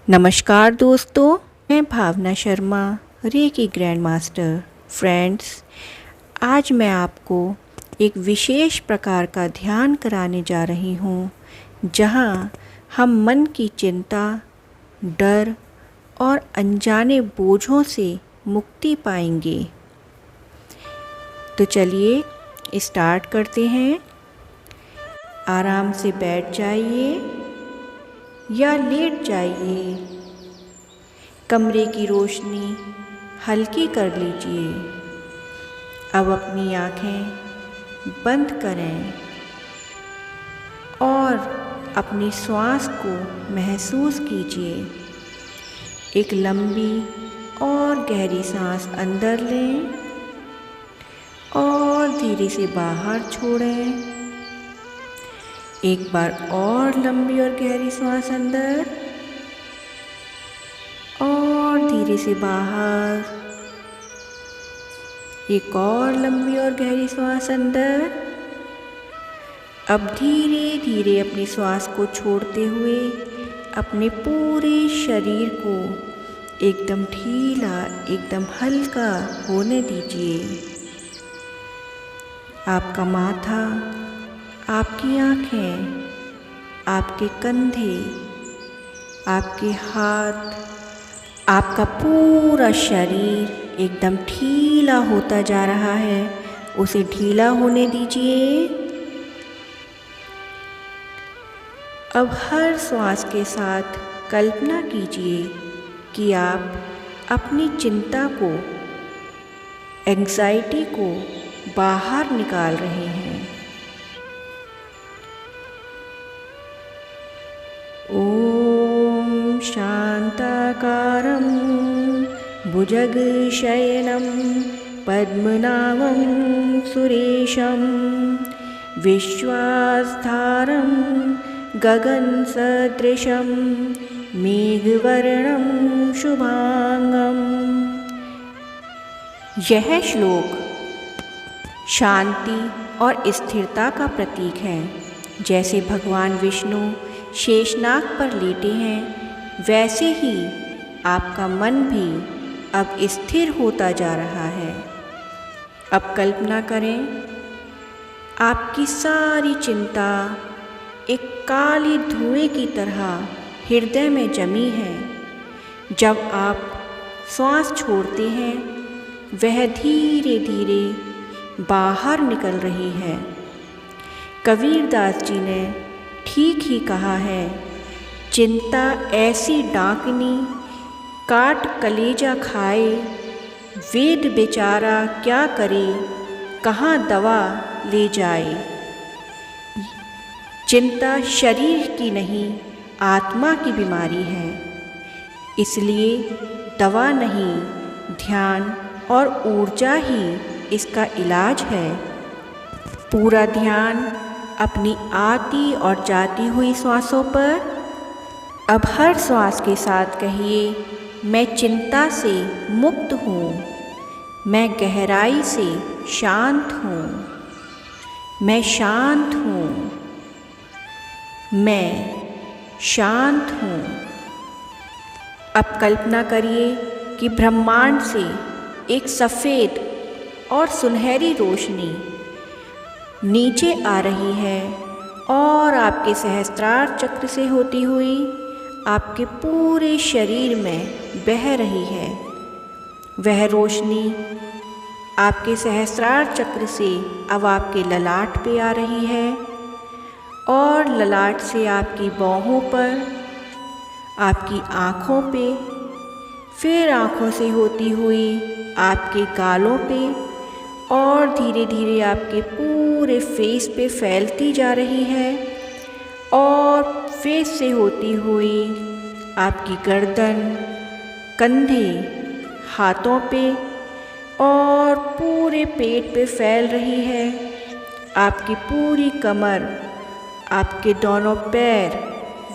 नमस्कार दोस्तों, मैं Bhavna Sharma, reiki grand master. Friends, आज मैं आपको एक विशेष प्रकार का ध्यान कराने जा रही हूँ, जहाँ हम मन की चिंता, डर और अनजाने बोझों से मुक्ति पाएंगे। तो चलिए स्टार्ट करते हैं। आराम से बैठ जाइए या लेट जाइए। कमरे की रोशनी हल्की कर लीजिए। अब अपनी आँखें बंद करें और अपनी श्वास को महसूस कीजिए। एक लंबी और गहरी सांस अंदर लें और धीरे से बाहर छोड़ें। एक बार और लंबी और गहरी सांस अंदर और धीरे से बाहर। एक और लंबी और गहरी सांस अंदर। अब धीरे धीरे अपनी श्वास को छोड़ते हुए अपने पूरे शरीर को एकदम ढीला, एकदम हल्का होने दीजिए। आपका माथा, आपकी आँखें, आपके कंधे, आपके हाथ, आपका पूरा शरीर एकदम ढीला होता जा रहा है। उसे ढीला होने दीजिए। अब हर श्वास के साथ कल्पना कीजिए कि आप अपनी चिंता को, एंग्जाइटी को बाहर निकाल रहे हैं। ॐ शान्ताकारं भुजगशयनं पद्मनाभं सुरेशं विश्वासधारं गगनसदृशं मेघवर्णं शुभांगं। यह श्लोक शांति और स्थिरता का प्रतीक है। जैसे भगवान विष्णु शेषनाग पर लेटे हैं, वैसे ही आपका मन भी अब स्थिर होता जा रहा है। अब कल्पना करें, आपकी सारी चिंता एक काली धुएं की तरह हृदय में जमी है। जब आप श्वास छोड़ते हैं, वह धीरे धीरे बाहर निकल रही है। कबीरदास जी ने ठीक ही कहा है, चिंता ऐसी डाकनी काट कलेजा खाए, वेद बेचारा क्या करे, कहाँ दवा ले जाए। चिंता शरीर की नहीं, आत्मा की बीमारी है। इसलिए दवा नहीं, ध्यान और ऊर्जा ही इसका इलाज है। पूरा ध्यान अपनी आती और जाती हुई श्वासों पर। अब हर श्वास के साथ कहिए, मैं चिंता से मुक्त हूँ, मैं गहराई से शांत हूँ, मैं शांत हूँ, मैं शांत हूँ। अब कल्पना करिए कि ब्रह्मांड से एक सफ़ेद और सुनहरी रोशनी नीचे आ रही है और आपके सहस्त्रार चक्र से होती हुई आपके पूरे शरीर में बह रही है। वह रोशनी आपके सहस्त्रार चक्र से अब आपके ललाट पे आ रही है और ललाट से आपकी बाहों पर, आपकी आँखों पे, फिर आँखों से होती हुई आपके गालों पे और धीरे धीरे आपके पूरे फेस पे फैलती जा रही है और फेस से होती हुई आपकी गर्दन, कंधे, हाथों पे और पूरे पेट पे फैल रही है। आपकी पूरी कमर, आपके दोनों पैर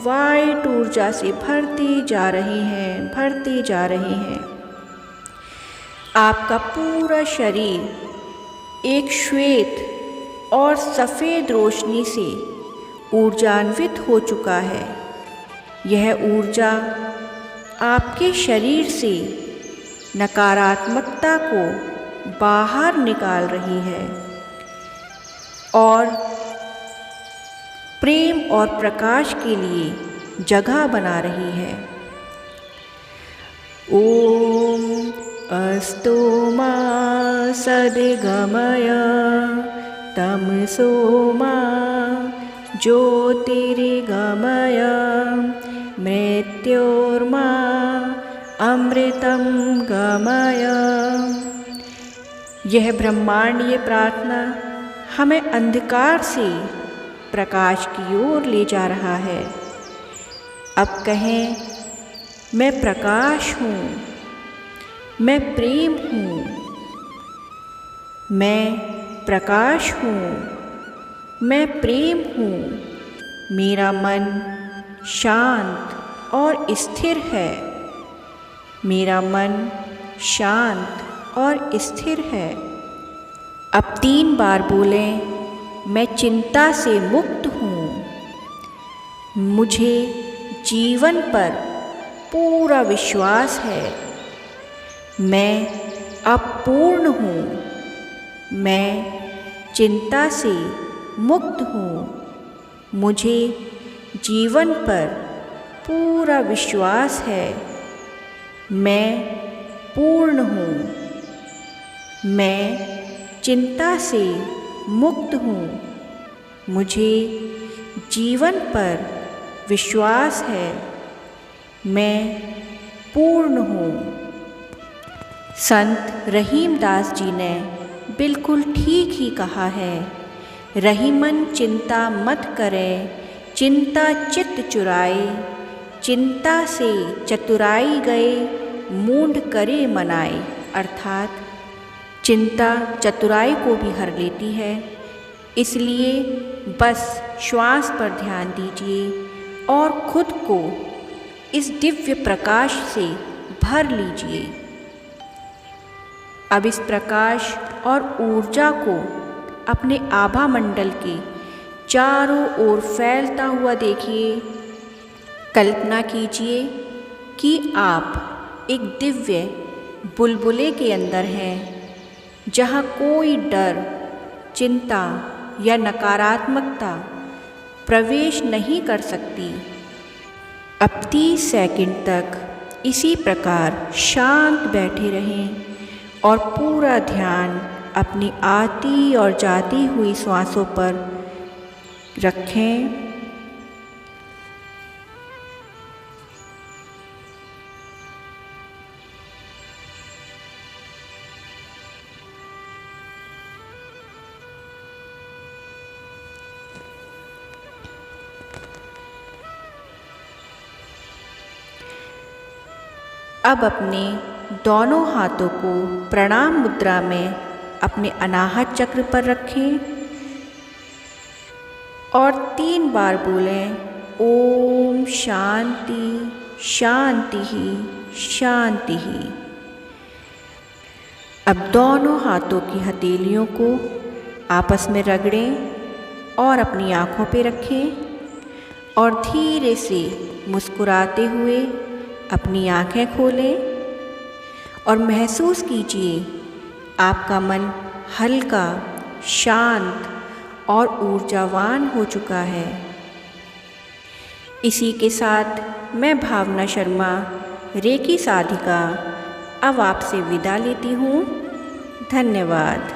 वाइट ऊर्जा से भरती जा रही हैं, भरती जा रही हैं। आपका पूरा शरीर एक श्वेत और सफ़ेद रोशनी से ऊर्जान्वित हो चुका है। यह ऊर्जा आपके शरीर से नकारात्मकता को बाहर निकाल रही है और प्रेम और प्रकाश के लिए जगह बना रही है। ओम अस्तु मा सद्गमय तमसो मा ज्योतिर्गमय मृत्योर्मा अमृतं गमय। यह ब्रह्मांडीय प्रार्थना हमें अंधकार से प्रकाश की ओर ले जा रहा है। अब कहें, मैं प्रकाश हूँ, मैं प्रेम हूँ, मैं प्रकाश हूँ, मैं प्रेम हूँ। मेरा मन शांत और स्थिर है। मेरा मन शांत और स्थिर है। अब 3 बार बोलें, मैं चिंता से मुक्त हूँ। मुझे जीवन पर पूरा विश्वास है। मैं अब पूर्ण हूँ। मैं चिंता से मुक्त हूँ। मुझे जीवन पर पूरा विश्वास है। मैं पूर्ण हूँ। मैं चिंता से मुक्त हूँ। मुझे जीवन पर विश्वास है। मैं पूर्ण हूँ। संत रहीमदास जी ने बिल्कुल ठीक ही कहा है। रहीमन चिंता मत करे, चिंता चित्त चुराए। चिंता से चतुराई गए, मूढ़ करे मनाए। अर्थात चिंता चतुराई को भी हर लेती है। इसलिए बस श्वास पर ध्यान दीजिए और खुद को इस दिव्य प्रकाश से भर लीजिए। अब इस प्रकाश और ऊर्जा को अपने आभा मंडल के चारों ओर फैलता हुआ देखिए। कल्पना कीजिए कि आप एक दिव्य बुलबुले के अंदर हैं, जहाँ कोई डर, चिंता या नकारात्मकता प्रवेश नहीं कर सकती। अब 30 सेकंड तक इसी प्रकार शांत बैठे रहें और पूरा ध्यान अपनी आती और जाती हुई श्वासों पर रखें। अब अपने दोनों हाथों को प्रणाम मुद्रा में अपने अनाहत चक्र पर रखें और 3 बार बोलें, ओम शांति शांति ही शांति ही। अब दोनों हाथों की हथेलियों को आपस में रगड़ें और अपनी आँखों पे रखें और धीरे से मुस्कुराते हुए अपनी आँखें खोलें और महसूस कीजिए आपका मन हल्का, शांत और ऊर्जावान हो चुका है। इसी के साथ मैं भावना शर्मा, रेकी साधिका, अब आपसे विदा लेती हूँ। धन्यवाद।